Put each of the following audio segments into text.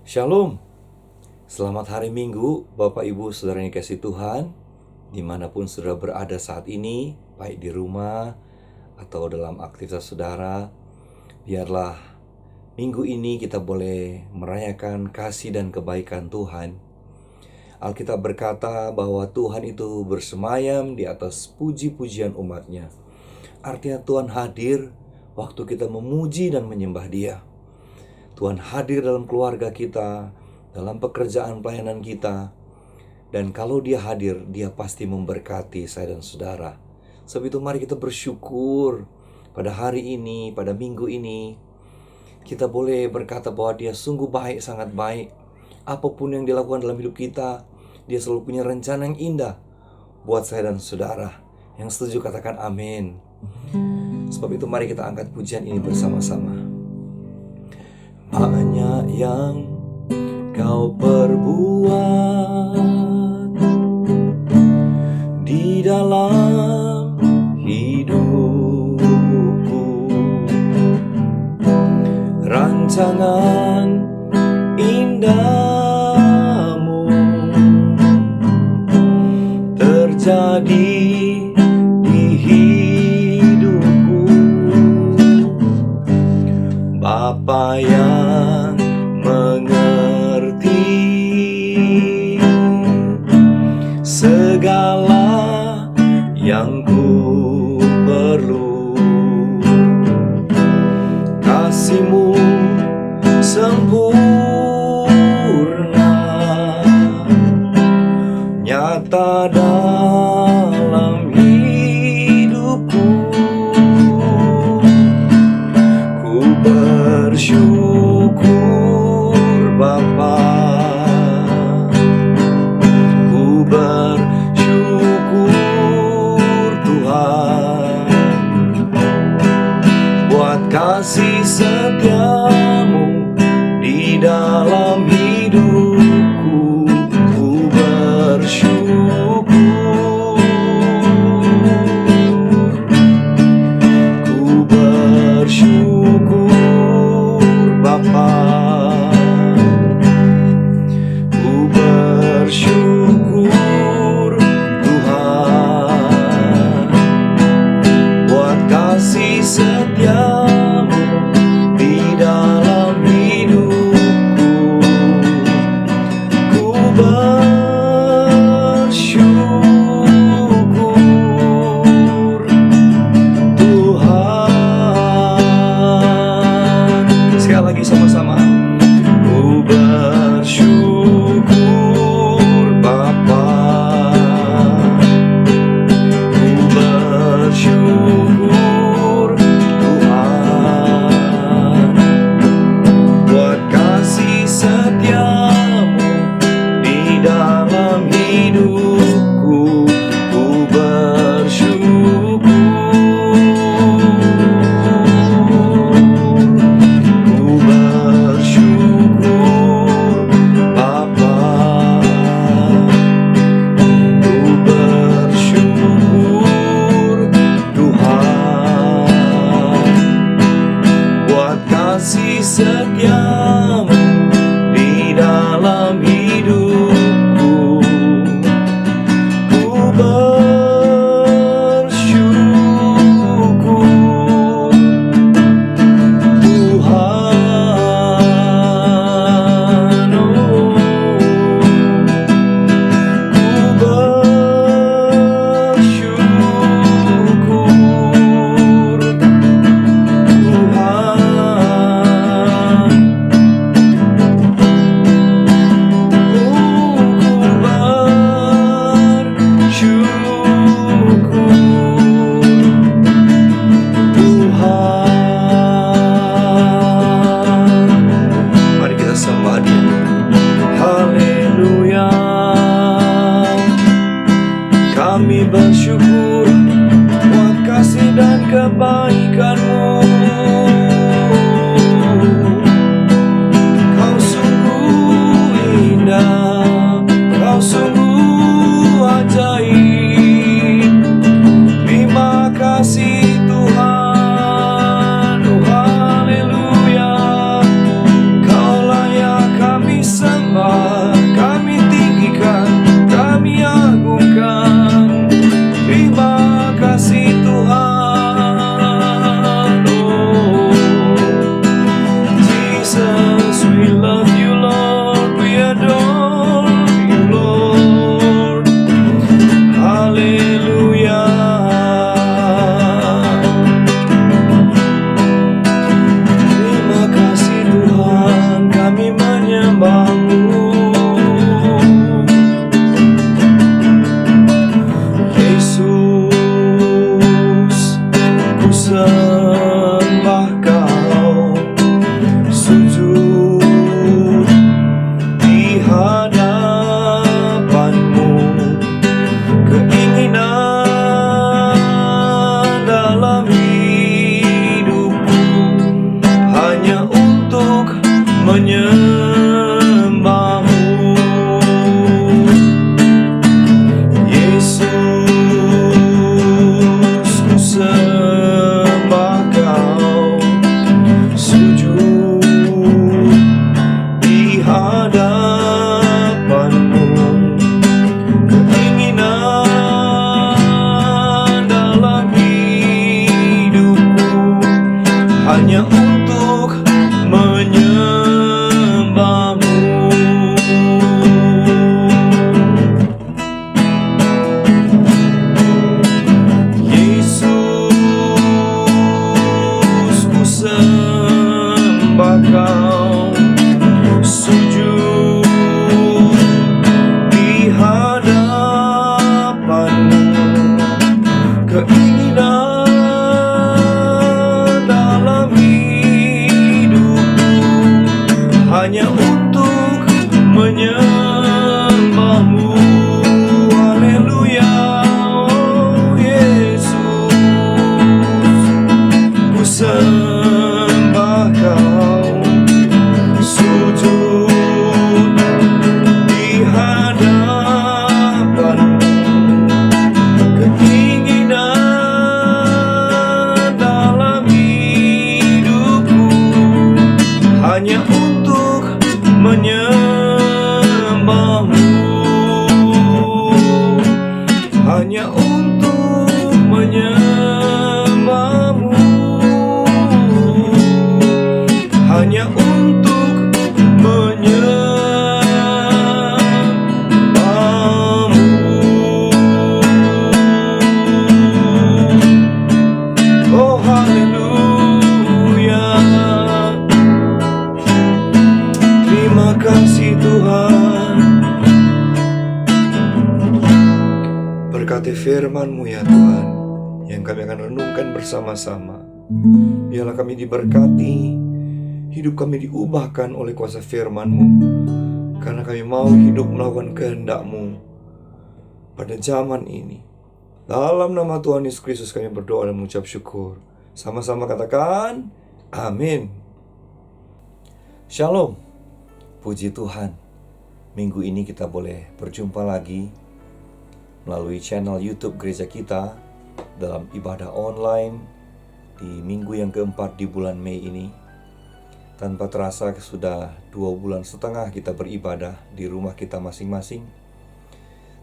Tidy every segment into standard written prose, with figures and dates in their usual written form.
Shalom, selamat hari Minggu Bapak Ibu Saudara yang dikasihi Tuhan, dimanapun saudara berada saat ini, baik di rumah atau dalam aktivitas saudara. Biarlah minggu ini kita boleh merayakan kasih dan kebaikan Tuhan. Alkitab berkata bahwa Tuhan itu bersemayam di atas puji-pujian umatnya. Artinya Tuhan hadir waktu kita memuji dan menyembah Dia. Tuhan hadir dalam keluarga kita, dalam pekerjaan pelayanan kita. Dan kalau Dia hadir, Dia pasti memberkati saya dan saudara. Sebab itu mari kita bersyukur pada hari ini, pada minggu ini. Kita boleh berkata bahwa Dia sungguh baik, sangat baik. Apapun yang dilakukan dalam hidup kita, Dia selalu punya rencana yang indah buat saya dan saudara. Yang setuju katakan amin. Sebab itu mari kita angkat pujian ini bersama-sama. Banyak yang kau perbuat di dalam hidupku, rancangan indahmu terjadi di hidupku. Bapa yang mengerti segala yang ku perlu, kasih-Mu sempurna nyata dalam hidupku. Ku bersyukur Bapa, ku bersyukur Tuhan, buat kasih setia-Mu di dalam hidupku. Ku bersyukur, ku bersyukur Bapa, ku bersyukur Tuhan, buat kasih setia-Mu di dalam hidupku. Ku bersyukur Tuhan. Sekali lagi sama-sama. Ku bersyukur Bapa, ku bersyukur Tuhan, buat kasih setia-Mu di dalam hidupku. Ku bersyukur, ku bersyukur Bapa, ku bersyukur Tuhan, buat kasih setia-Mu di dalam hidupku. Ku bersyukur Tuhan, ku bersyukur firman-Mu ya Tuhan, yang kami akan renungkan bersama-sama. Biarlah kami diberkati, hidup kami diubahkan oleh kuasa firman-Mu, karena kami mau hidup melakukan kehendak-Mu pada zaman ini. Dalam nama Tuhan Yesus Kristus kami berdoa dan mengucap syukur. Sama-sama katakan, amin. Shalom. Puji Tuhan, minggu ini kita boleh berjumpa lagi melalui channel YouTube gereja kita dalam ibadah online di minggu yang keempat di bulan Mei ini. Tanpa terasa sudah 2,5 bulan kita beribadah di rumah kita masing-masing.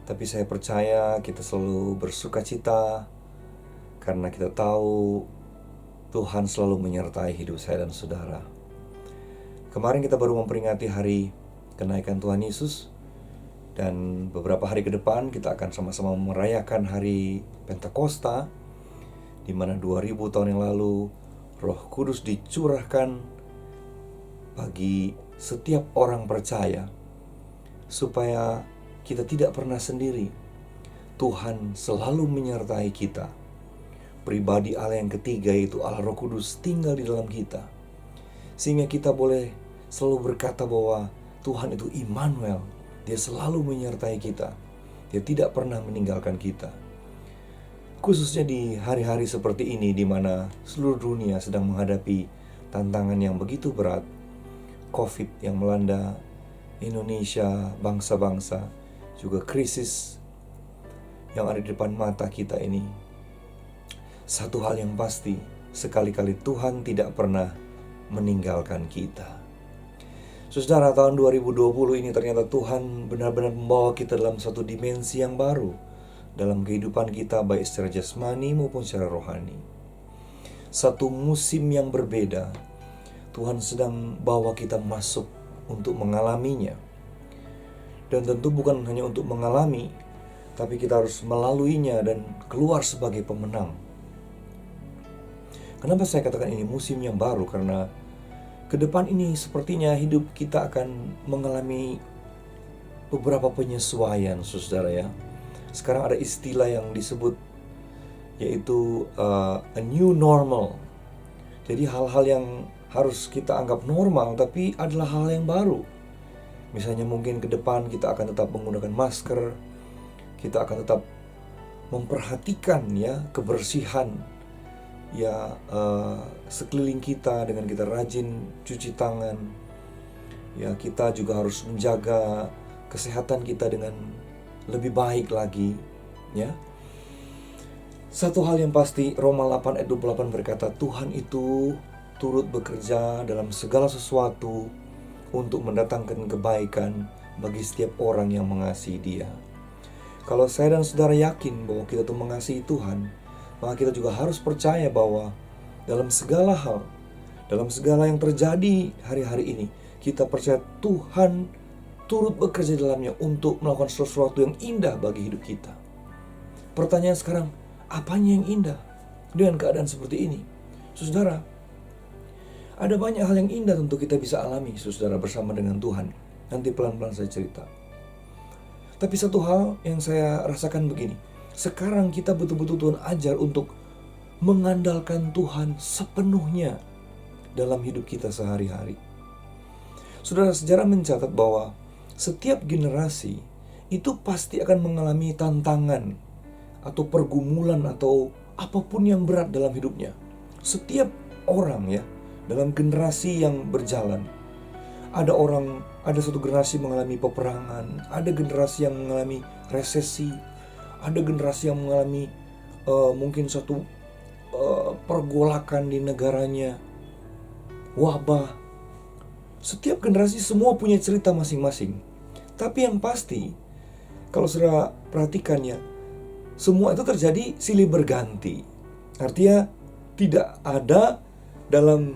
Tapi saya percaya kita selalu bersuka cita karena kita tahu Tuhan selalu menyertai hidup saya dan saudara. Kemarin kita baru memperingati hari kenaikan Tuhan Yesus, dan beberapa hari ke depan kita akan sama-sama merayakan hari Pentakosta, di mana 2000 tahun yang lalu Roh Kudus dicurahkan bagi setiap orang percaya, supaya kita tidak pernah sendiri. Tuhan selalu menyertai kita. Pribadi Allah yang ketiga, yaitu Allah Roh Kudus, tinggal di dalam kita, sehingga kita boleh selalu berkata bahwa Tuhan itu Immanuel. Dia selalu menyertai kita. Dia tidak pernah meninggalkan kita. Khususnya di hari-hari seperti ini, di mana seluruh dunia sedang menghadapi tantangan yang begitu berat. COVID yang melanda Indonesia, bangsa-bangsa, juga krisis yang ada di depan mata kita ini. Satu hal yang pasti, sekali-kali Tuhan tidak pernah meninggalkan kita. Saudara, tahun 2020 ini ternyata Tuhan benar-benar membawa kita dalam satu dimensi yang baru dalam kehidupan kita, baik secara jasmani maupun secara rohani. Satu musim yang berbeda, Tuhan sedang bawa kita masuk untuk mengalaminya. Dan tentu bukan hanya untuk mengalami, tapi kita harus melaluinya dan keluar sebagai pemenang. Kenapa saya katakan ini musim yang baru? Karena ke depan ini sepertinya hidup kita akan mengalami beberapa penyesuaian, saudara ya. Sekarang ada istilah yang disebut yaitu a new normal. Jadi hal-hal yang harus kita anggap normal tapi adalah hal yang baru. Misalnya mungkin ke depan kita akan tetap menggunakan masker, kita akan tetap memperhatikan ya kebersihan ya sekeliling kita dengan kita rajin cuci tangan. Ya, kita juga harus menjaga kesehatan kita dengan lebih baik lagi, ya. Satu hal yang pasti, Roma 8 ayat 28 berkata, Tuhan itu turut bekerja dalam segala sesuatu untuk mendatangkan kebaikan bagi setiap orang yang mengasihi Dia. Kalau saya dan saudara yakin bahwa kita tuh mengasihi Tuhan, maka kita juga harus percaya bahwa dalam segala hal, dalam segala yang terjadi hari-hari ini, kita percaya Tuhan turut bekerja dalamnya untuk melakukan sesuatu yang indah bagi hidup kita. Pertanyaan sekarang, apanya yang indah dengan keadaan seperti ini? Saudara, ada banyak hal yang indah tentu kita bisa alami, saudara, bersama dengan Tuhan. Nanti pelan-pelan saya cerita. Tapi satu hal yang saya rasakan begini, sekarang kita betul-betul Tuhan ajar untuk mengandalkan Tuhan sepenuhnya dalam hidup kita sehari-hari. Saudara, sejarah mencatat bahwa setiap generasi itu pasti akan mengalami tantangan atau pergumulan atau apapun yang berat dalam hidupnya. Setiap orang ya, dalam generasi yang berjalan, ada satu generasi mengalami peperangan, ada generasi yang mengalami resesi, ada generasi yang mengalami mungkin satu pergolakan di negaranya, wabah. Setiap generasi semua punya cerita masing-masing. Tapi yang pasti, kalau saudara perhatikan ya, semua itu terjadi silih berganti. Artinya tidak ada dalam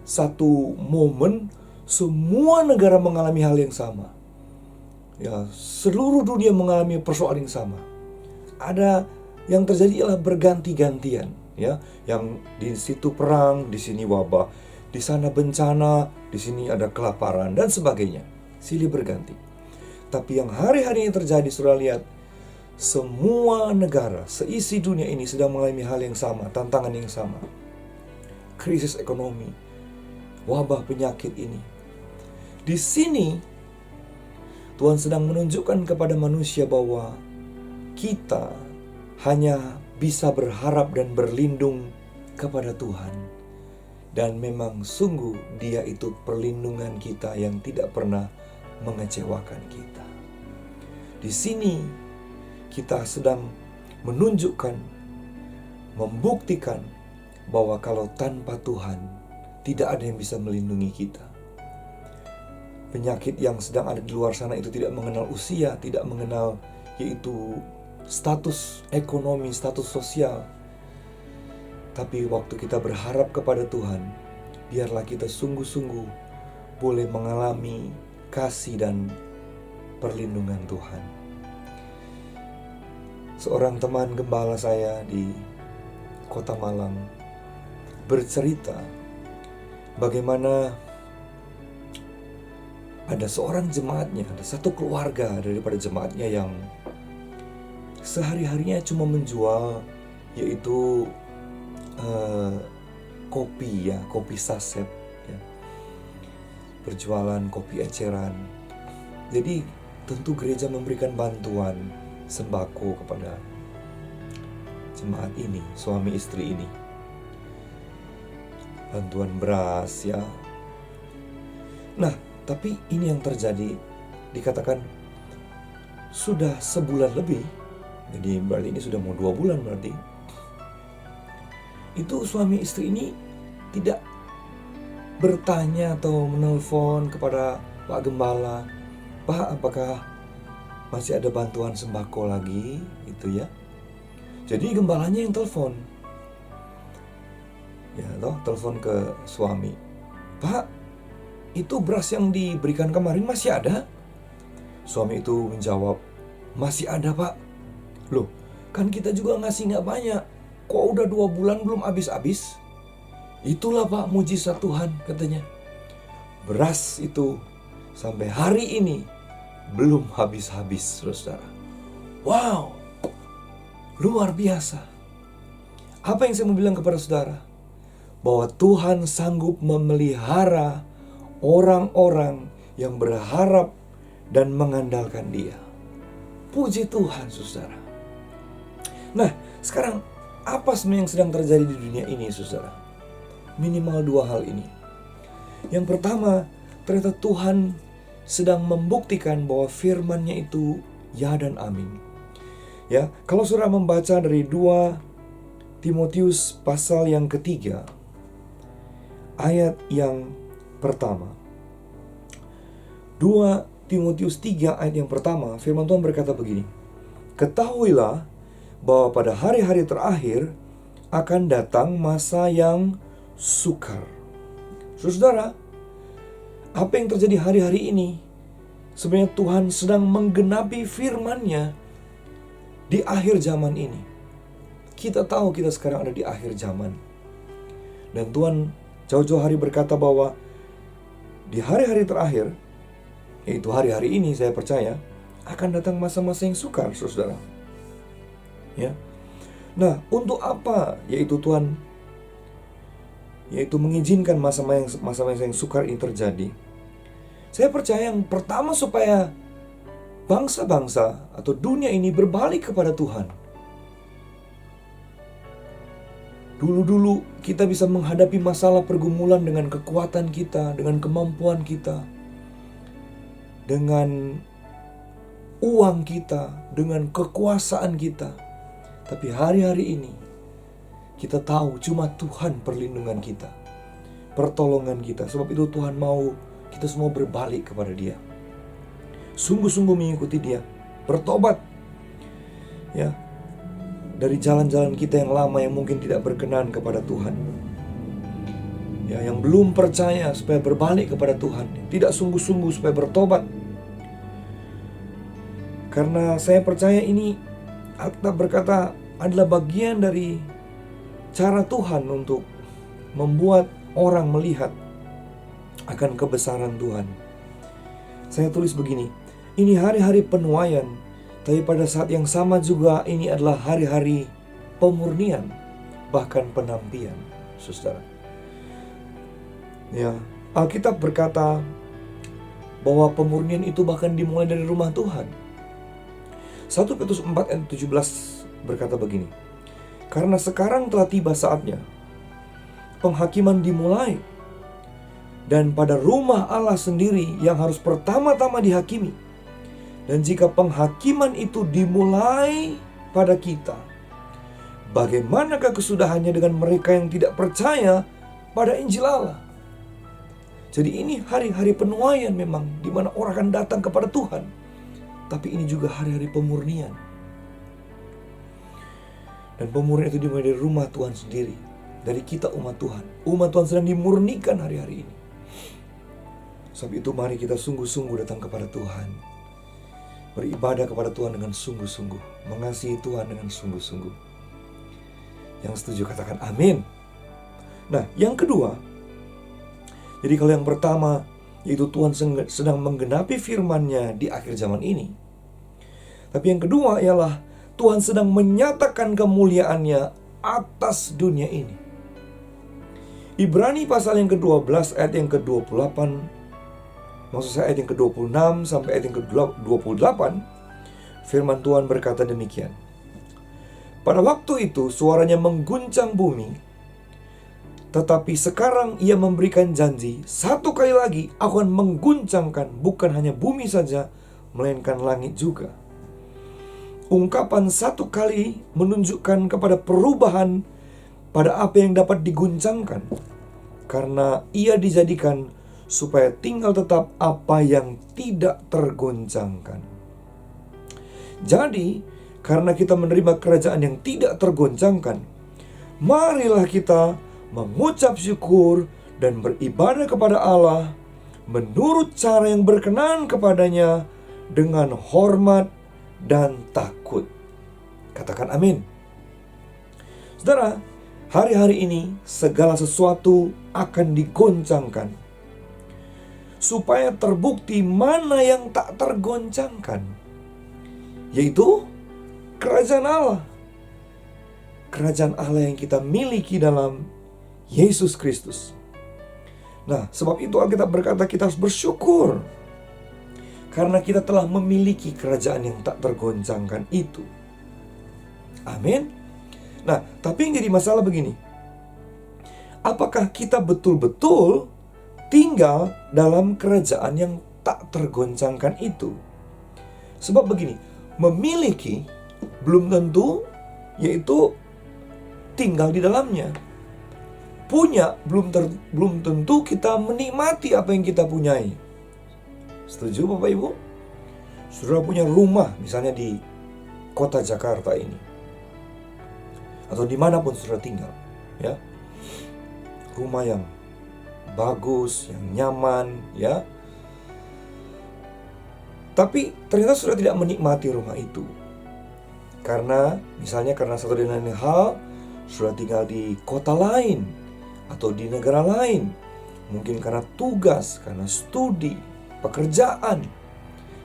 satu momen semua negara mengalami hal yang sama. Ya, seluruh dunia mengalami persoalan yang sama. Ada yang terjadi ialah berganti-gantian, ya. Yang di situ perang, di sini wabah, di sana bencana, di sini ada kelaparan dan sebagainya. Silih berganti. Tapi yang hari-hari ini terjadi, saudara lihat, semua negara, seisi dunia ini sedang mengalami hal yang sama, tantangan yang sama. Krisis ekonomi, wabah penyakit ini. Di sini, Tuhan sedang menunjukkan kepada manusia bahwa kita hanya bisa berharap dan berlindung kepada Tuhan. Dan memang sungguh Dia itu perlindungan kita yang tidak pernah mengecewakan kita. Di sini kita sedang menunjukkan, membuktikan bahwa kalau tanpa Tuhan tidak ada yang bisa melindungi kita. Penyakit yang sedang ada di luar sana itu tidak mengenal usia, tidak mengenal yaitu status ekonomi, status sosial. Tapi waktu kita berharap kepada Tuhan, biarlah kita sungguh-sungguh boleh mengalami kasih dan perlindungan Tuhan. Seorang teman gembala saya di Kota Malang bercerita bagaimana ada seorang jemaatnya, ada satu keluarga daripada jemaatnya yang sehari-harinya cuma menjual yaitu kopi saset, ya. Berjualan kopi eceran. Jadi tentu gereja memberikan bantuan sembako kepada jemaat ini, suami istri ini. Bantuan beras, ya. Nah, tapi ini yang terjadi, dikatakan sudah sebulan lebih. Jadi berarti ini sudah mau 2 bulan berarti. Itu suami istri ini tidak bertanya atau menelpon kepada Pak Gembala, Pak, apakah masih ada bantuan sembako lagi, gitu ya. Jadi gembalanya yang telepon, ya toh, telepon ke suami, Pak, itu beras yang diberikan kemarin masih ada? Suami itu menjawab, masih ada, Pak. Loh, kan kita juga ngasih nggak banyak, kok udah 2 bulan belum habis-habis? Itulah Pak mujizat Tuhan, katanya. Beras itu sampai hari ini belum habis-habis, saudara. Wow, luar biasa. Apa yang saya mau bilang kepada saudara? Bahwa Tuhan sanggup memelihara orang-orang yang berharap dan mengandalkan Dia. Puji Tuhan, saudara. Nah, sekarang apa sebenarnya yang sedang terjadi di dunia ini, saudara? Minimal 2 hal ini. Yang pertama, ternyata Tuhan sedang membuktikan bahwa firman-Nya itu ya dan amin. Ya, kalau saudara membaca dari 2 Timotius pasal yang ketiga, ayat yang pertama. 2 Timotius 3 ayat yang pertama, firman Tuhan berkata begini, ketahuilah bahwa pada hari-hari terakhir akan datang masa yang sukar. Saudara, apa yang terjadi hari-hari ini? Sebenarnya Tuhan sedang menggenapi firman-Nya di akhir zaman ini. Kita tahu kita sekarang ada di akhir zaman. Dan Tuhan jauh-jauh hari berkata bahwa di hari-hari terakhir, yaitu hari-hari ini, saya percaya akan datang masa-masa yang sukar, saudara. Ya. Nah, untuk apa yaitu Tuhan mengizinkan masa-masa yang sukar ini terjadi? Saya percaya yang pertama supaya bangsa-bangsa atau dunia ini berbalik kepada Tuhan. Dulu-dulu kita bisa menghadapi masalah pergumulan dengan kekuatan kita, dengan kemampuan kita, dengan uang kita, dengan kekuasaan kita. Tapi hari-hari ini kita tahu cuma Tuhan perlindungan kita, pertolongan kita. Sebab itu Tuhan mau kita semua berbalik kepada Dia, sungguh-sungguh mengikuti Dia, bertobat, ya, dari jalan-jalan kita yang lama yang mungkin tidak berkenan kepada Tuhan. Ya, yang belum percaya supaya berbalik kepada Tuhan, tidak sungguh-sungguh supaya bertobat. Karena saya percaya ini Alkitab berkata adalah bagian dari cara Tuhan untuk membuat orang melihat akan kebesaran Tuhan. Saya tulis begini, ini hari-hari penuaian Tapi pada saat yang sama juga ini adalah hari-hari pemurnian, bahkan penampian, saudara. Ya, Alkitab berkata bahwa pemurnian itu bahkan dimulai dari rumah Tuhan. 1 Petrus 4 ayat 17 berkata begini, karena sekarang telah tiba saatnya penghakiman dimulai, dan pada rumah Allah sendiri yang harus pertama-tama dihakimi. Dan jika penghakiman itu dimulai pada kita, bagaimanakah kesudahannya dengan mereka yang tidak percaya pada Injil Allah? Jadi ini hari-hari penuaian memang, di mana orang akan datang kepada Tuhan. Tapi ini juga hari-hari pemurnian. Dan pemurnian itu dimulai dari rumah Tuhan sendiri, dari kita umat Tuhan. Umat Tuhan sedang dimurnikan hari-hari ini. Sebab itu mari kita sungguh-sungguh datang kepada Tuhan, beribadah kepada Tuhan dengan sungguh-sungguh, mengasihi Tuhan dengan sungguh-sungguh. Yang setuju katakan amin. Nah, yang kedua, jadi kalau yang pertama yaitu Tuhan sedang menggenapi firman-Nya di akhir zaman ini. Tapi yang kedua ialah Tuhan sedang menyatakan kemuliaan-Nya atas dunia ini. Ibrani pasal yang ke-12 ayat yang ke-28, maksud saya ayat yang ke-26 sampai ayat yang ke-28, firman Tuhan berkata demikian. Pada waktu itu suaranya mengguncang bumi, tetapi sekarang ia memberikan janji, satu kali lagi aku akan mengguncangkan bukan hanya bumi saja, melainkan langit juga. Ungkapan satu kali menunjukkan kepada perubahan pada apa yang dapat diguncangkan, karena ia dijadikan supaya tinggal tetap apa yang tidak tergoncangkan. Jadi, karena kita menerima kerajaan yang tidak tergoncangkan, marilah kita mengucap syukur dan beribadah kepada Allah menurut cara yang berkenan kepadanya dengan hormat dan takut. Katakan amin. Saudara, hari-hari ini segala sesuatu akan digoncangkan, supaya terbukti mana yang tak tergoncangkan, yaitu kerajaan Allah. Kerajaan Allah yang kita miliki dalam Yesus Kristus. Nah, sebab itu Alkitab berkata kita harus bersyukur, karena kita telah memiliki kerajaan yang tak tergoncangkan itu. Amin. Nah, tapi yang jadi masalah begini, apakah kita betul-betul tinggal dalam kerajaan yang tak tergoncangkan itu? Sebab begini, memiliki belum tentu yaitu tinggal di dalamnya. Punya belum tentu kita menikmati apa yang kita punyai. Setuju Bapak Ibu? Saudara punya rumah misalnya di kota Jakarta ini, atau dimanapun saudara tinggal, ya, rumah yang bagus, yang nyaman, ya. Tapi ternyata saudara tidak menikmati rumah itu. Karena misalnya karena satu dan lain hal, saudara tinggal di kota lain atau di negara lain. Mungkin karena tugas, karena studi, pekerjaan,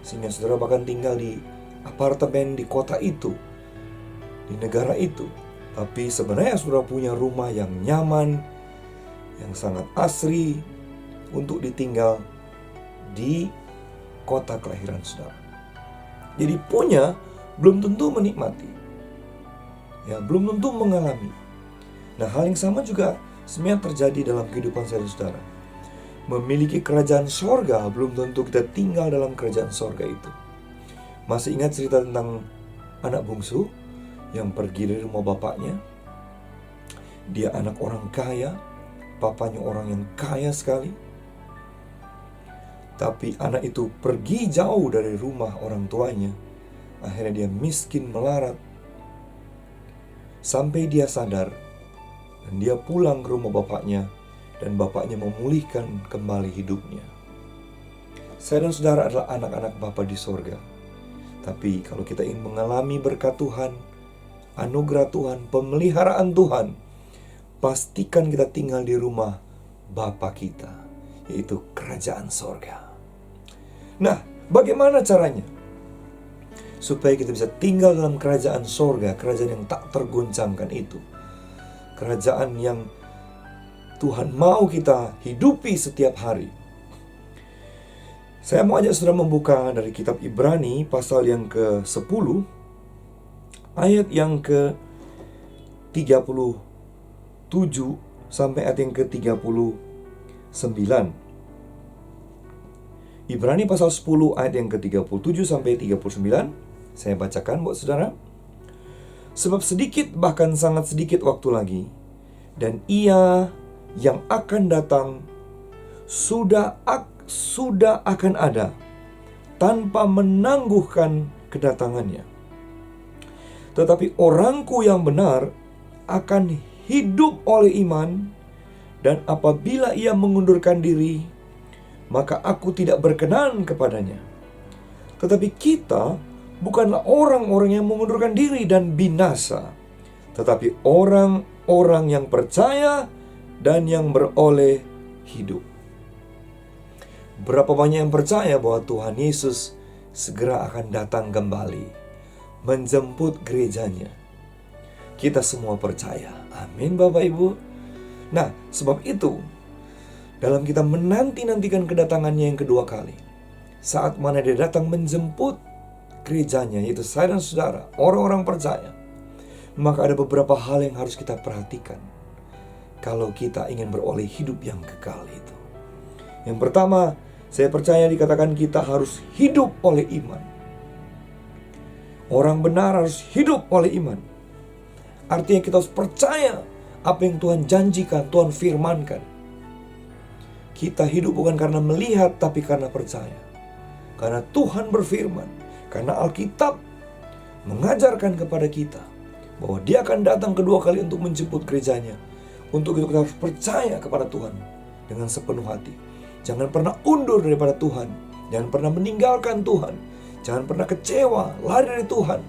sehingga saudara bahkan tinggal di apartemen di kota itu, di negara itu. Tapi sebenarnya saudara punya rumah yang nyaman, yang sangat asri untuk ditinggal di kota kelahiran saudara. Jadi punya belum tentu menikmati, ya, belum tentu mengalami. Nah, hal yang sama juga sebenarnya terjadi dalam kehidupan saya dan saudara. Memiliki kerajaan sorga belum tentu kita tinggal dalam kerajaan sorga itu. Masih ingat cerita tentang anak bungsu yang pergi dari rumah bapaknya? Dia anak orang kaya, papanya orang yang kaya sekali. Tapi anak itu pergi jauh dari rumah orang tuanya. Akhirnya dia miskin melarat. Sampai dia sadar, dan dia pulang ke rumah bapaknya, dan bapaknya memulihkan kembali hidupnya. Saya dan saudara adalah anak-anak Bapa di sorga. Tapi kalau kita ingin mengalami berkat Tuhan, anugerah Tuhan, pemeliharaan Tuhan, pastikan kita tinggal di rumah Bapa kita, yaitu kerajaan sorga. Nah, bagaimana caranya? supaya kita bisa tinggal dalam kerajaan sorga, kerajaan yang tak tergoncangkan itu, kerajaan yang Tuhan mau kita hidupi setiap hari. Saya mau ajak saudara membuka dari kitab Ibrani pasal yang ke-10 ayat yang ke-37 sampai ayat yang ke-39. Ibrani pasal 10 ayat yang ke-37 sampai 39. Saya bacakan buat saudara. Sebab sedikit, bahkan sangat sedikit waktu lagi, dan Ia yang akan datang sudah akan ada tanpa menangguhkan kedatangannya. Tetapi orangku yang benar akan hidup oleh iman, dan apabila ia mengundurkan diri, maka aku tidak berkenan kepadanya. Tetapi kita bukanlah orang-orang yang mengundurkan diri dan binasa, tetapi orang-orang yang percaya dan yang beroleh hidup. Berapa banyak yang percaya bahwa Tuhan Yesus segera akan datang kembali menjemput gerejanya? Kita semua percaya. Amin Bapak Ibu. Nah, sebab itu dalam kita menanti-nantikan kedatangannya yang kedua kali, saat mana dia datang menjemput gerejanya, yaitu saya dan saudara, orang-orang percaya, maka ada beberapa hal yang harus kita perhatikan kalau kita ingin beroleh hidup yang kekal itu. Yang pertama, saya percaya dikatakan kita harus hidup oleh iman. Orang benar harus hidup oleh iman. Artinya kita harus percaya apa yang Tuhan janjikan, Tuhan firmankan. Kita hidup bukan karena melihat, tapi karena percaya. Karena Tuhan berfirman, karena Alkitab mengajarkan kepada kita bahwa Dia akan datang kedua kali untuk menjemput gerejanya. Untuk itu kita harus percaya kepada Tuhan dengan sepenuh hati. Jangan pernah undur daripada Tuhan. Jangan pernah meninggalkan Tuhan. Jangan pernah kecewa, lari dari Tuhan.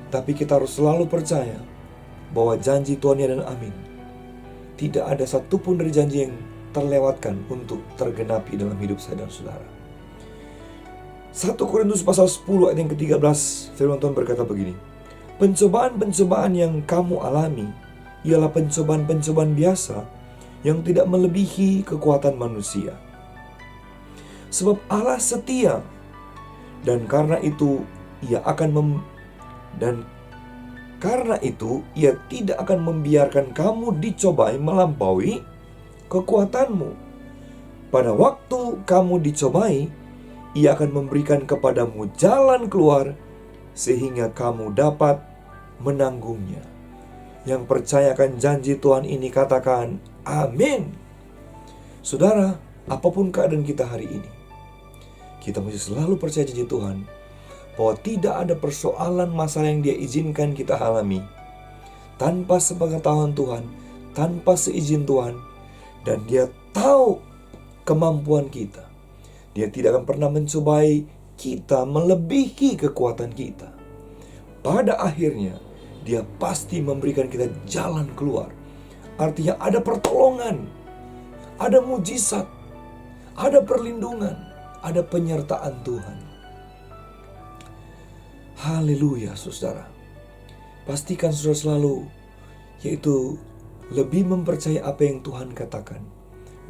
Tapi kita harus selalu percaya bahwa janji Tuhan ya dan amin. Tidak ada satupun dari janji yang terlewatkan untuk tergenapi dalam hidup saya dan saudara. 1 Korintus pasal 10 ayat yang ke-13, firman Tuhan berkata begini. Pencobaan-pencobaan yang kamu alami ialah pencobaan-pencobaan biasa yang tidak melebihi kekuatan manusia. Sebab Allah setia, dan karena itu Ia tidak akan membiarkan kamu dicobai melampaui kekuatanmu. Pada waktu kamu dicobai, Ia akan memberikan kepadamu jalan keluar sehingga kamu dapat menanggungnya. Yang percayakan janji Tuhan ini katakan amin. Saudara, apapun keadaan kita hari ini, kita mesti selalu percaya janji Tuhan bahwa tidak ada persoalan masalah yang Dia izinkan kita alami tanpa sepengetahuan Tuhan, tanpa seizin Tuhan, dan Dia tahu kemampuan kita. Dia tidak akan pernah mencobai kita melebihi kekuatan kita. Pada akhirnya Dia pasti memberikan kita jalan keluar. Artinya ada pertolongan, ada mujizat, ada perlindungan, ada penyertaan Tuhan. Haleluya saudara. Pastikan saudara selalu, yaitu lebih mempercayai apa yang Tuhan katakan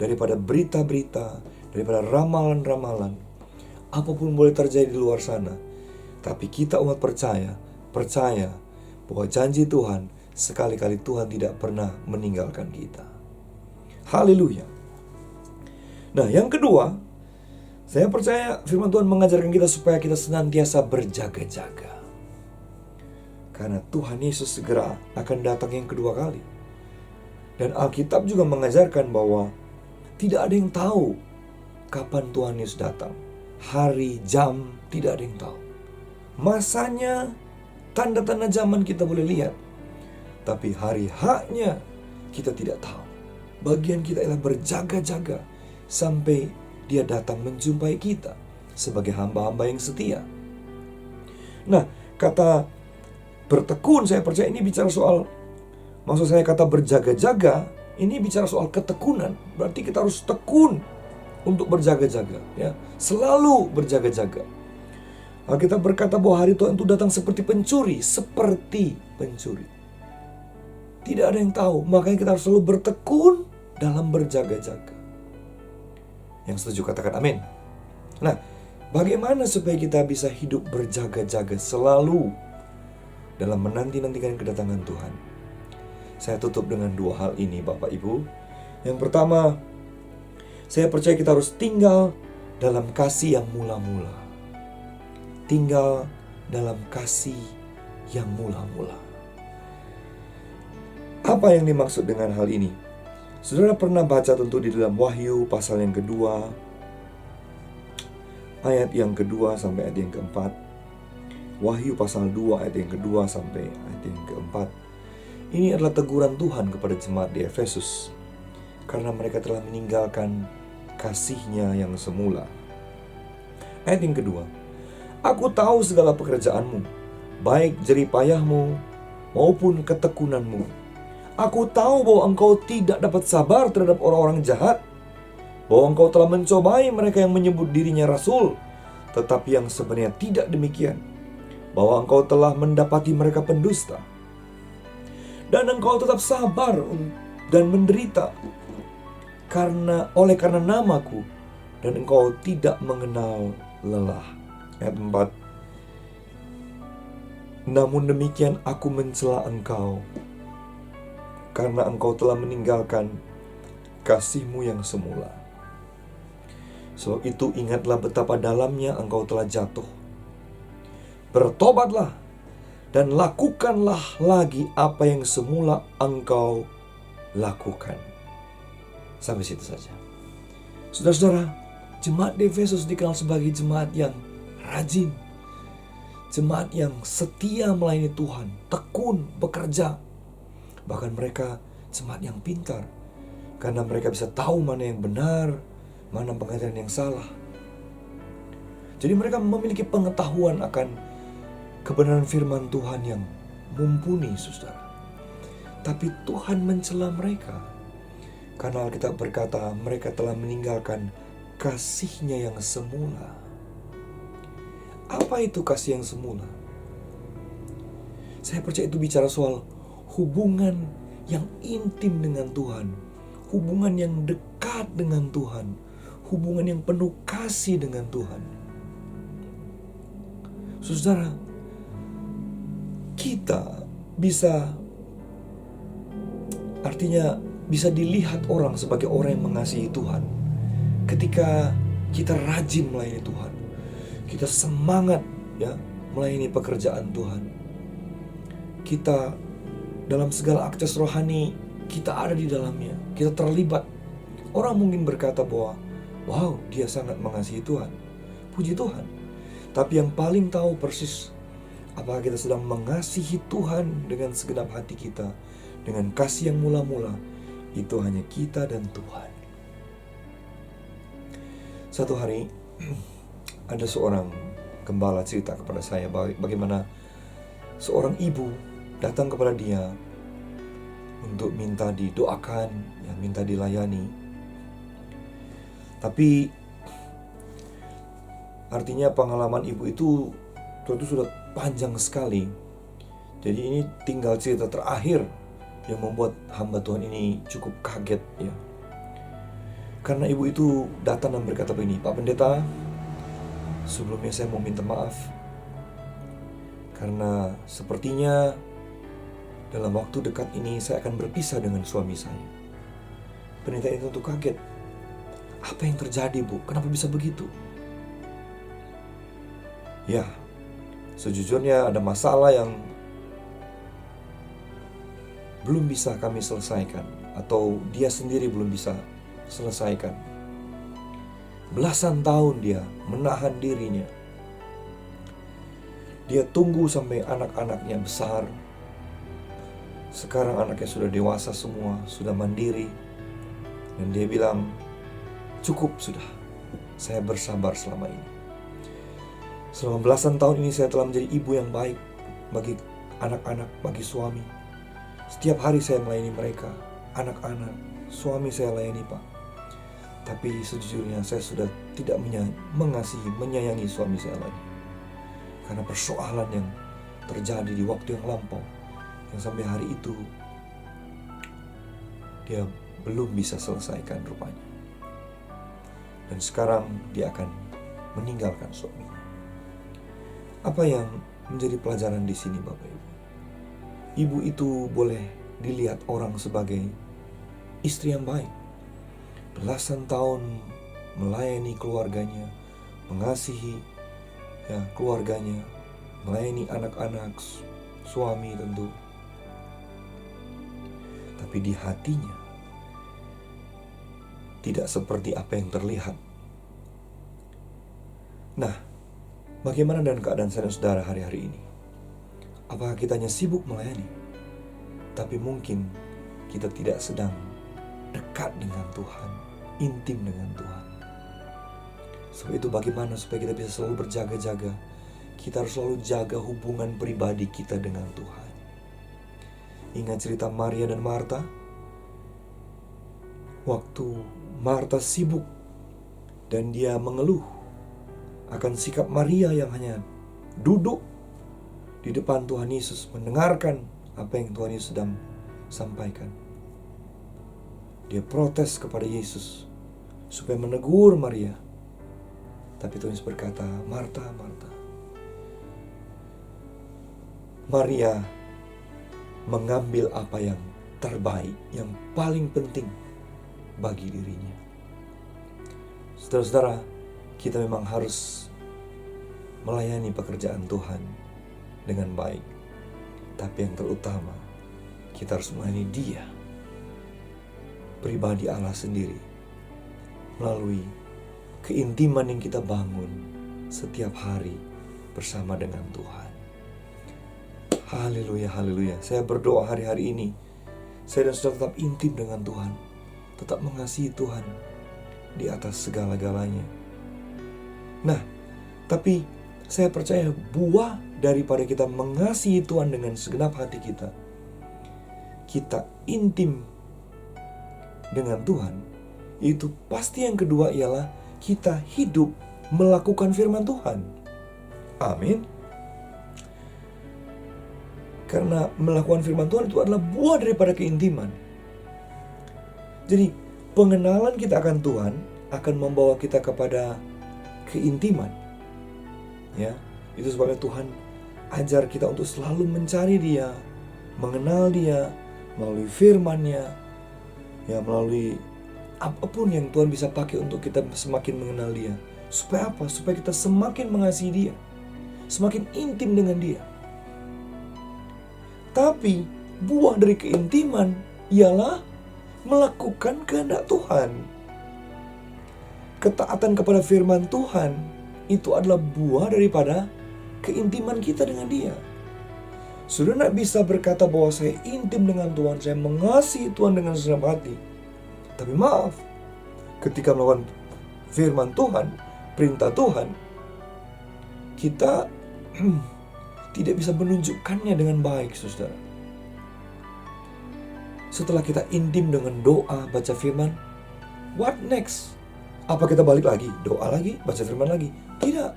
daripada berita-berita, daripada ramalan-ramalan. Apapun boleh terjadi di luar sana, tapi kita umat percaya bahwa janji Tuhan, sekali-kali Tuhan tidak pernah meninggalkan kita. Haleluya. Nah, yang kedua, saya percaya firman Tuhan mengajarkan kita supaya kita senantiasa berjaga-jaga. Karena Tuhan Yesus segera akan datang yang kedua kali. Dan Alkitab juga mengajarkan bahwa tidak ada yang tahu kapan Tuhan Yesus datang. Hari, jam, tidak ada yang tahu. Masanya, tanda-tanda zaman kita boleh lihat, tapi hari haknya kita tidak tahu. Bagian kita adalah berjaga-jaga sampai Dia datang menjumpai kita sebagai hamba-hamba yang setia. Nah, kata bertekun, saya percaya ini bicara soal, maksud saya kata berjaga-jaga, ini bicara soal ketekunan. Berarti kita harus tekun untuk berjaga-jaga, ya, selalu berjaga-jaga. Alkitab berkata bahwa hari Tuhan itu datang seperti pencuri. Seperti pencuri. Tidak ada yang tahu. Makanya kita harus selalu bertekun dalam berjaga-jaga. Yang setuju katakan amin. Nah, bagaimana supaya kita bisa hidup berjaga-jaga selalu dalam menanti-nantikan kedatangan Tuhan? Saya tutup dengan 2 hal ini Bapak Ibu. Yang pertama, saya percaya kita harus tinggal dalam kasih yang mula-mula. Tinggal dalam kasih yang mula-mula. Apa yang dimaksud dengan hal ini? Saudara pernah baca tentu di dalam Wahyu pasal yang kedua, ayat yang kedua sampai ayat yang keempat. Wahyu pasal 2 ayat yang kedua sampai ayat yang keempat. Ini adalah teguran Tuhan kepada jemaat di Efesus, karena mereka telah meninggalkan kasih-Nya yang semula. Ayat yang kedua, aku tahu segala pekerjaanmu, baik jeripayahmu maupun ketekunanmu. Aku tahu bahwa engkau tidak dapat sabar terhadap orang-orang jahat, bahwa engkau telah mencobai mereka yang menyebut dirinya rasul, tetapi yang sebenarnya tidak demikian, bahwa engkau telah mendapati mereka pendusta, dan engkau tetap sabar dan menderita oleh karena namaku, dan engkau tidak mengenal lelah. Ayat 4, namun demikian aku mencela engkau, karena engkau telah meninggalkan kasih-Mu yang semula. Sebab itu ingatlah betapa dalamnya engkau telah jatuh. Bertobatlah dan lakukanlah lagi apa yang semula engkau lakukan. Sampai situ saja. Saudara-saudara, jemaat di Efesus dikenal sebagai jemaat yang rajin, jemaat yang setia melayani Tuhan, tekun bekerja. Bahkan mereka jemaat yang pintar, karena mereka bisa tahu mana yang benar, mana pengajaran yang salah. Jadi mereka memiliki pengetahuan akan kebenaran firman Tuhan yang mumpuni, saudara. Tapi Tuhan mencela mereka, karena Alkitab berkata mereka telah meninggalkan kasih-Nya yang semula. Apa itu kasih yang semula? Saya percaya itu bicara soal hubungan yang intim dengan Tuhan, hubungan yang dekat dengan Tuhan, hubungan yang penuh kasih dengan Tuhan. Saudara, kita bisa dilihat orang sebagai orang yang mengasihi Tuhan ketika kita rajin melayani Tuhan. Kita semangat melayani pekerjaan Tuhan. Kita dalam segala akses rohani, kita ada di dalamnya, kita terlibat. Orang mungkin berkata bahwa, wow, dia sangat mengasihi Tuhan. Puji Tuhan. Tapi yang paling tahu persis apakah kita sedang mengasihi Tuhan dengan segenap hati kita, dengan kasih yang mula-mula, itu hanya kita dan Tuhan. Satu hari ada seorang gembala cerita kepada saya bagaimana seorang ibu datang kepada dia untuk minta didoakan, minta dilayani. Tapi artinya pengalaman ibu itu sudah panjang sekali. Jadi ini tinggal cerita terakhir yang membuat hamba Tuhan ini cukup kaget ya. Karena ibu itu datang dan berkata begini, Pak Pendeta, sebelumnya saya mau minta maaf, karena sepertinya dalam waktu dekat ini saya akan berpisah dengan suami saya. Pendeta itu tentu kaget. Apa yang terjadi, Bu? Kenapa bisa begitu? Ya, sejujurnya ada masalah yang belum bisa kami selesaikan, atau dia sendiri belum bisa selesaikan. Belasan tahun dia menahan dirinya. Dia tunggu sampai anak-anaknya besar. Sekarang anaknya sudah dewasa semua, sudah mandiri. Dan dia bilang, cukup sudah, saya bersabar selama ini. Selama belasan tahun ini saya telah menjadi ibu yang baik bagi anak-anak, bagi suami. Setiap hari saya melayani mereka, anak-anak, suami saya layani, Pak. Tapi sejujurnya saya sudah tidak menyayangi suami saya lagi. karena persoalan yang terjadi di waktu yang lampau, yang sampai hari itu dia belum bisa selesaikan rupanya. Dan sekarang dia akan meninggalkan suaminya. Apa yang menjadi pelajaran di sini, Bapak Ibu? Ibu itu boleh dilihat orang sebagai istri yang baik. Belasan tahun melayani keluarganya, mengasihi keluarganya, melayani anak-anak, suami tentu. Tapi di hatinya tidak seperti apa yang terlihat. Nah, bagaimana dengan keadaan saya dan saudara hari-hari ini? Apakah kita hanya sibuk melayani, tapi mungkin kita tidak sedang dekat dengan Tuhan, intim dengan Tuhan? Sebab itu bagaimana supaya kita bisa selalu berjaga-jaga? Kita harus selalu jaga hubungan pribadi kita dengan Tuhan. Ingat cerita Maria dan Marta? Waktu Marta sibuk dan dia mengeluh akan sikap Maria yang hanya duduk di depan Tuhan Yesus, mendengarkan apa yang Tuhan Yesus sedang sampaikan. Dia protes kepada Yesus supaya menegur Maria. Tapi Tuhan Yesus berkata, Marta, Marta. Maria mengambil apa yang terbaik, yang paling penting bagi dirinya. Saudara-saudara, kita memang harus melayani pekerjaan Tuhan dengan baik. Tapi yang terutama, kita harus melayani Dia, pribadi Allah sendiri, melalui keintiman yang kita bangun setiap hari bersama dengan Tuhan. Haleluya, haleluya. Saya berdoa hari-hari ini, saya dan saudara tetap intim dengan Tuhan, tetap mengasihi Tuhan di atas segala-galanya. Nah, tapi saya percaya buah daripada kita mengasihi Tuhan dengan segenap hati kita, kita intim dengan Tuhan, itu pasti yang kedua ialah kita hidup melakukan firman Tuhan. Amin. Karena melakukan firman Tuhan itu adalah buah daripada keintiman. Jadi pengenalan kita akan Tuhan akan membawa kita kepada keintiman. Ya, itu sebabnya Tuhan ajar kita untuk selalu mencari Dia, mengenal Dia melalui firman-Nya, ya, melalui apapun yang Tuhan bisa pakai untuk kita semakin mengenal Dia. Supaya apa? Supaya kita semakin mengasihi Dia, semakin intim dengan Dia. Tapi buah dari keintiman ialah melakukan kehendak Tuhan. Ketaatan kepada firman Tuhan itu adalah buah daripada keintiman kita dengan Dia. Sudah tidak bisa berkata bahwa saya intim dengan Tuhan, saya mengasihi Tuhan dengan segenap hati. Tapi maaf, ketika melakukan firman Tuhan, perintah Tuhan, kita tidak bisa menunjukkannya dengan baik, saudara. Setelah kita intim dengan doa, baca firman, what next? Apa kita balik lagi? Doa lagi, baca firman lagi? Tidak.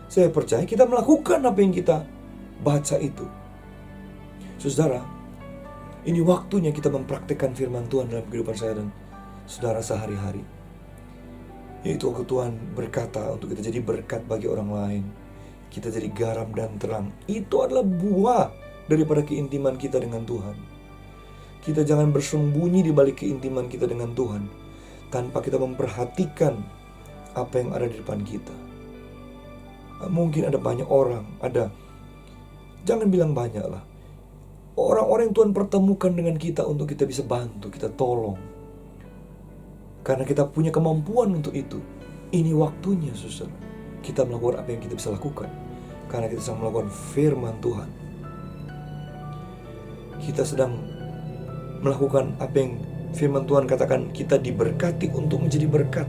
Saya percaya kita melakukan apa yang kita baca itu. Saudara, ini waktunya kita mempraktikkan firman Tuhan dalam kehidupan saya dan saudara sehari-hari. Yaitu waktu Tuhan berkata untuk kita jadi berkat bagi orang lain, kita jadi garam dan terang. Itu adalah buah daripada keintiman kita dengan Tuhan. Kita jangan bersembunyi di balik keintiman kita dengan Tuhan tanpa kita memperhatikan apa yang ada di depan kita. Mungkin ada banyak orang, jangan bilang banyak lah, orang-orang yang Tuhan pertemukan dengan kita untuk kita bisa bantu, kita tolong. Karena kita punya kemampuan untuk itu. Ini waktunya, saudara, kita melakukan apa yang kita bisa lakukan. Karena kita sedang melakukan firman Tuhan. Kita sedang melakukan apa yang firman Tuhan katakan, kita diberkati untuk menjadi berkat.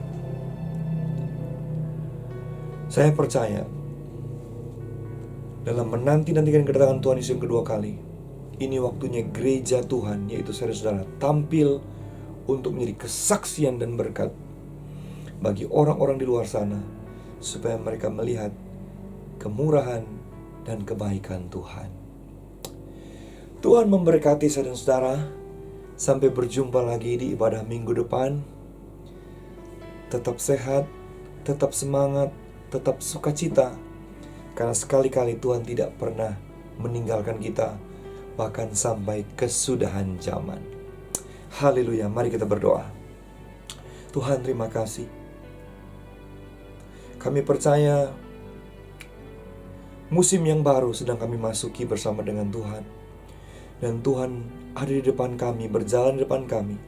Saya percaya dalam menanti-nantikan kedatangan Tuhan Yesus yang kedua kali, ini waktunya gereja Tuhan, yaitu saudara-saudara, tampil untuk menjadi kesaksian dan berkat bagi orang-orang di luar sana, supaya mereka melihat kemurahan, dan kebaikan Tuhan. Tuhan memberkati saya dan saudara. Sampai berjumpa lagi di ibadah minggu depan. Tetap sehat, tetap semangat, tetap sukacita. Karena sekali-kali Tuhan tidak pernah meninggalkan kita, bahkan sampai kesudahan zaman. Haleluya, mari kita berdoa. Tuhan, terima kasih. Kami percaya musim yang baru sedang kami masuki bersama dengan Tuhan. Dan Tuhan ada di depan kami, berjalan di depan kami,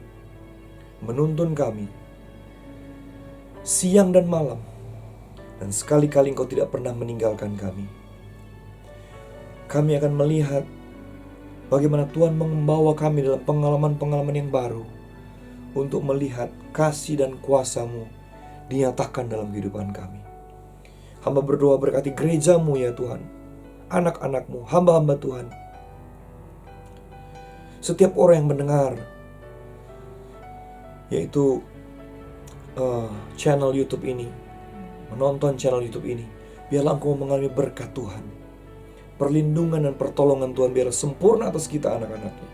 menuntun kami siang dan malam. Dan sekali-kali Engkau tidak pernah meninggalkan kami. Kami akan melihat bagaimana Tuhan membawa kami dalam pengalaman-pengalaman yang baru, untuk melihat kasih dan kuasa-Mu dinyatakan dalam kehidupan kami. Hamba berdoa berkati gereja-Mu ya Tuhan, anak-anak-Mu, hamba-hamba Tuhan. Setiap orang yang mendengar, yaitu channel YouTube ini, menonton channel YouTube ini, biarlah Engkau mengalami berkat Tuhan, perlindungan dan pertolongan Tuhan biarlah sempurna atas kita anak-anak-Nya.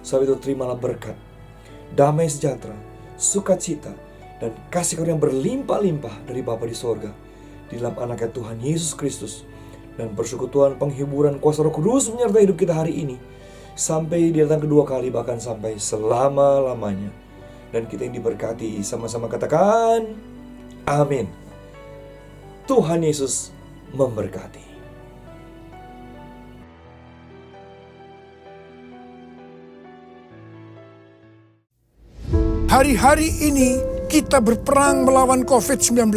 Sebab itu terimalah berkat, damai sejahtera, sukacita, dan kasih karunia yang berlimpah-limpah dari Bapa di sorga, di dalam anaknya Tuhan Yesus Kristus. Dan persekutuan, penghiburan, kuasa Roh Kudus menyertai hidup kita hari ini, sampai dia datang kedua kali, bahkan sampai selama-lamanya. Dan kita yang diberkati, sama-sama katakan amin. Tuhan Yesus memberkati. Hari-hari ini kita berperang melawan COVID-19.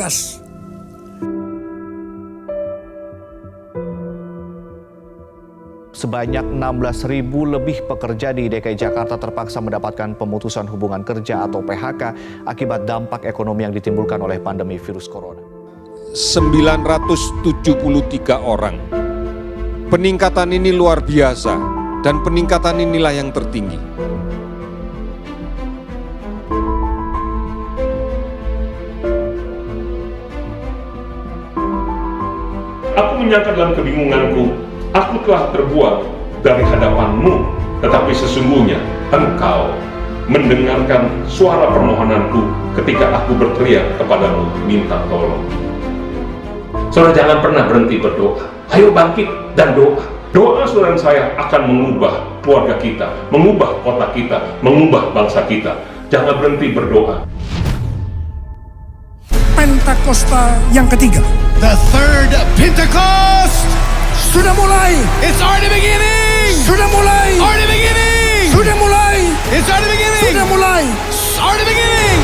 Sebanyak 16.000 lebih pekerja di DKI Jakarta terpaksa mendapatkan pemutusan hubungan kerja atau PHK akibat dampak ekonomi yang ditimbulkan oleh pandemi virus corona. 973 orang. Peningkatan ini luar biasa dan peningkatan inilah yang tertinggi. Aku menyangka dalam kebingunganku, aku telah terbuat dari hadapan-Mu, tetapi sesungguhnya Engkau mendengarkan suara permohonanku ketika aku berteriak kepadamu minta tolong. Saudara, jangan pernah berhenti berdoa. Ayo bangkit dan doa. Doa saudara saya akan mengubah keluarga kita, mengubah kota kita, mengubah bangsa kita. Jangan berhenti berdoa. Pentakosta yang ketiga. The third Pentecost! Sudah mulai. It's already beginning! Sudah mulai. Already beginning! Sudah mulai. It's already beginning! Sudah mulai. It's already beginning!